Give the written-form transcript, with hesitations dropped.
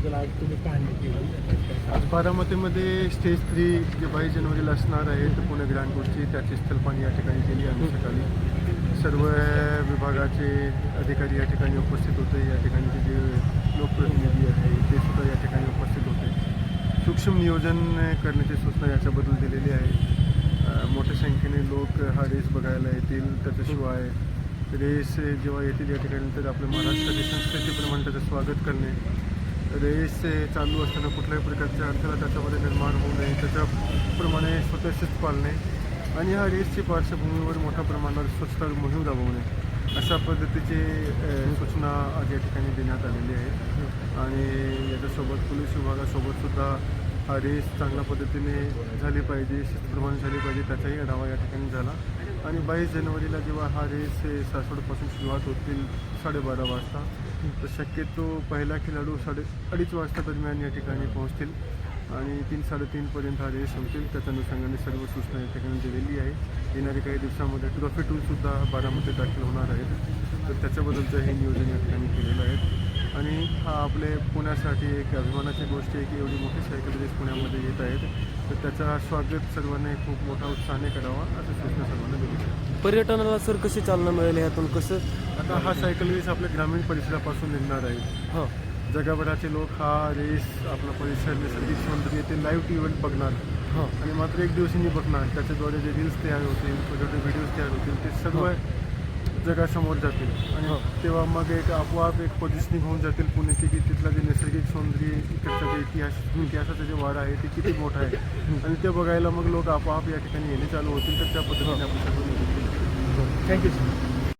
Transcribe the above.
रेसबद्दल आज तुम्ही पाहणी केली. आज बारामतीमध्ये स्टेज 3 जे 22 जानेवारीला असणार आहे तर पुणे ग्रँड टूरची त्याची स्थलपाहणी या ठिकाणी केली आम्ही सकाळी. सर्व विभागाचे अधिकारी या ठिकाणी उपस्थित होते. या ठिकाणचे जे लोकप्रतिनिधी आहे ते सुद्धा या ठिकाणी उपस्थित होते. सूक्ष्म नियोजन करण्याची सूचना याच्याबद्दल दिलेली आहे. मोठ्या संख्येने लोक हा रेस बघायला येतील. त्याच्याशिवाय रेस जेव्हा येतील या ठिकाणी तर आपल्या महाराष्ट्राची संस्कृतीप्रमाणे त्याचं स्वागत करणे, रेस चालू असताना कुठल्याही प्रकारच्या अडथळा त्याच्यामध्ये निर्माण होऊ नये त्याच्याप्रमाणे स्वतः शिस्त पाळणे आणि ह्या रेसची पार्श्वभूमीवर मोठ्या प्रमाणावर स्वच्छता मोहीम राबवणे अशा पद्धतीचे सूचना आज या ठिकाणी देण्यात आलेली आहे. आणि याच्यासोबत पोलीस विभागासोबतसुद्धा हा रेस चांगल्या पद्धतीने झाली पाहिजे, शिस्तप्रमाणे झाली पाहिजे त्याचाही आढावा या ठिकाणी झाला. आणि 22 जानेवारीला जेव्हा हा रेस सासवडपासून सुरुवात होतील 12:30 वाजता तर शक्यतो पहिला खेळाडू 2:30 वाजता दरम्यान या ठिकाणी पोहोचतील आणि 3-3:30पर्यंत हा रेस संपतील. त्याच्या अनुषंगाने सर्व सूचना या ठिकाणी दिलेली आहे. येणाऱ्या काही दिवसामध्ये ट्रॉफी टूरसुद्धा बारामध्ये दाखल होणार आहेत तर त्याच्याबद्दलचं हे नियोजन या ठिकाणी केलेलं आहे. आणि हा आपले पुण्यासाठी एक अभिमानाची गोष्ट आहे की एवढी मोठी सायकल रेस पुण्यामध्ये येत आहेत तर त्याचा स्वागत सर्वांनी खूप मोठा उत्साहाने करावा असं सूचना सर्वांना दिली आहे. पर्यटनाला सर कशी चालना मिळेल ह्यातून कसं? आता हा सायकल रेस आपल्या ग्रामीण परिसरापासून निघणार आहे. हां जगभराचे लोक हा रेस आपला परिसर नैसर्गिक सौंदर्य ते लाईव्ह इव्हेंट बघणार हां आणि मात्र एक दिवसांनी बघणार. त्याच्याद्वारे जे रील्स तयार होतील, छोटे व्हिडिओज तयार होतील ते सर्व जगासमोर जातील आणि तेव्हा मग एक आपोआप एक पोझिशनिंग होऊन जातील पुण्याची की तिथलं जे नैसर्गिक सौंदर्य, इकडचं जे इतिहासाचं जे वाडा आहे ते किती मोठं आहे आणि ते बघायला मग लोक आपोआप या ठिकाणी येणे चालू होतील. तर त्या पद्धतीने आपण सर्व थँक्यू सर.